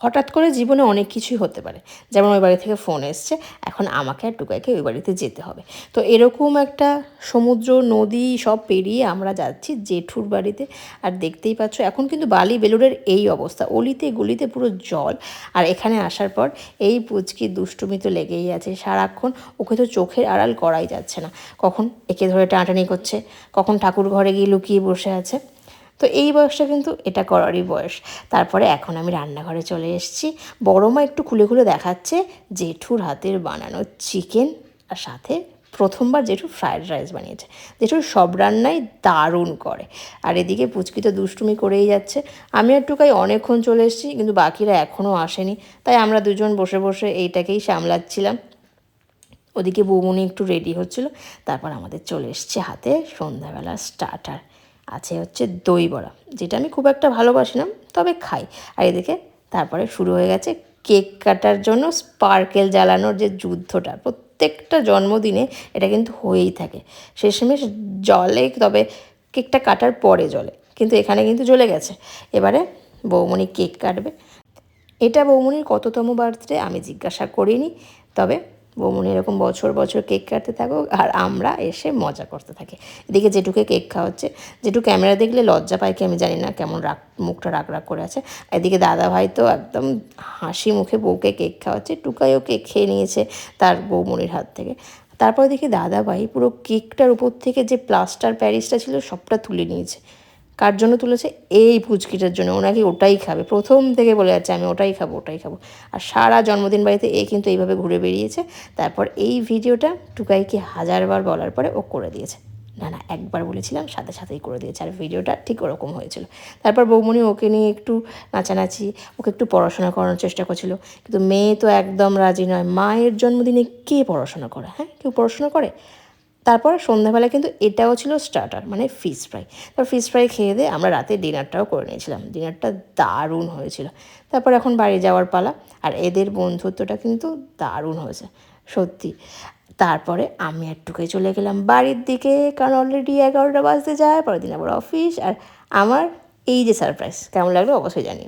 হঠাৎ করে জীবনে অনেক কিছুই হতে পারে, যেমন ওই বাড়ি থেকে ফোন এসছে, এখন আমাকে আর টুকাইকে ওই বাড়িতে যেতে হবে। তো এরকম একটা সমুদ্র নদী সব পেরিয়ে আমরা যাচ্ছি জেঠুর বাড়িতে। আর দেখতেই পাচ্ছ এখন কিন্তু বালি বেলুড়ের এই অবস্থা, অলিতে গলিতে পুরো জল। আর এখানে আসার পর এই পুচকি দুষ্টুমি তো লেগেই আছে সারাক্ষণ, ওকে তো চোখের আড়াল করাই যাচ্ছে না, কখন একে ধরে টানাটানি করছে, কখন ঠাকুর ঘরে গিয়ে লুকিয়ে বসে আছে। তো এই বয়সটা কিন্তু এটা করারই বয়স। তারপরে এখন আমি রান্নাঘরে চলে এসেছি, বড় মা একটু খুলে খুলে দেখাচ্ছে জেঠুর হাতের বানানো চিকেন, আর সাথে প্রথমবার জেঠু ফ্রায়েড রাইস বানিয়েছে। জেঠুর সব রান্নাই দারুণ করে। আর এদিকে পুচকি তো দুষ্টুমি করেই যাচ্ছে। আমি আর টুকাই অনেকক্ষণ চলে এসেছি, কিন্তু বাকিরা এখনও আসেনি, তাই আমরা দুজন বসে বসে এইটাকেই সামলাচ্ছিলাম। ওদিকে বৌমনি একটু রেডি হচ্ছিলো। তারপর আমাদের চলে এসছে হাতে সন্ধ্যাবেলা স্টার্টার, আছে হচ্ছে দই বড়া, যেটা আমি খুব একটা ভালোবাসি না, তবে খাই। আর এদিকে তারপরে শুরু হয়ে গেছে কেক কাটার জন্য স্পার্কেল জ্বালানোর যে যুদ্ধটা, প্রত্যেকটা জন্মদিনে এটা কিন্তু হয়েই থাকে। শেষমেশ জলে, তবে কেকটা কাটার পরে জলে, কিন্তু এখানে কিন্তু জ্বলে গেছে। এবারে বৌমনি কেক কাটবে। এটা বৌমনির কততম বার্থডে আমি জিজ্ঞাসা করিনি, তবে বৌমনি এরকম বছর বছর কেক কাটতে থাকুক আর আমরা এসে মজা করতে থাকি। এদিকে জেঠুকে কেক খাওয়াচ্ছে। জেঠু ক্যামেরা দেখলে লজ্জা পায় কি আমি জানি না, কেমন মুখটা রাগ রাগ করে আছে। এদিকে দাদাভাই তো একদম হাসি মুখে বউকে কেক খাওয়াচ্ছে, টুকাইও কেক খেয়ে নিয়েছে তার বৌমনির হাত থেকে। তারপর দেখি দাদাভাই পুরো কেকটার উপর থেকে যে প্লাস্টার প্যারিসটা ছিল সবটা তুলে নিয়েছে। কার জন্য তুলেছে? এই পুচকিটার জন্য। ও নাকি ওটাই খাবে, প্রথম থেকে বলে যাচ্ছে আমি ওটাই খাবো ওটাই খাবো। আর সারা জন্মদিন বাড়িতে এ কিন্তু এইভাবে ঘুরে বেরিয়েছে। তারপর এই ভিডিওটা টুকাইকে হাজারবার বলার পরে ও করে দিয়েছে। না না, একবার বলেছিলাম সাথে সাথেই করে দিয়েছে, আর ভিডিওটা ঠিক ওরকম হয়েছিল। তারপর বৌমনি ওকে নিয়ে একটু নাচানাচি, ওকে একটু পড়াশোনা করানোর চেষ্টা করছিল, কিন্তু মেয়ে তো একদম রাজি নয়। মায়ের জন্মদিনে কে পড়াশোনা করে? হ্যাঁ, কেউ পড়াশোনা করে? তারপর সন্ধ্যাবেলা কিন্তু এটাও ছিল স্টার্টার, মানে ফিশ ফ্রাই। তারপর ফিশ ফ্রাই খেয়ে দিয়ে আমরা রাতে ডিনারটাও করে নিয়েছিলাম। ডিনারটা দারুণ হয়েছিল। তারপর এখন বাড়ি যাওয়ার পালা। আর এদের বন্ধুত্বটা কিন্তু দারুণ হয়েছে সত্যি। তারপরে আমি একটুখানি চলে গেলাম বাড়ির দিকে, কারণ অলরেডি 11টা বাজতে যায়, পরের দিন আবার অফিস। আর আমার এই যে সারপ্রাইজ, কেমন লাগলো অবশ্যই জানিও।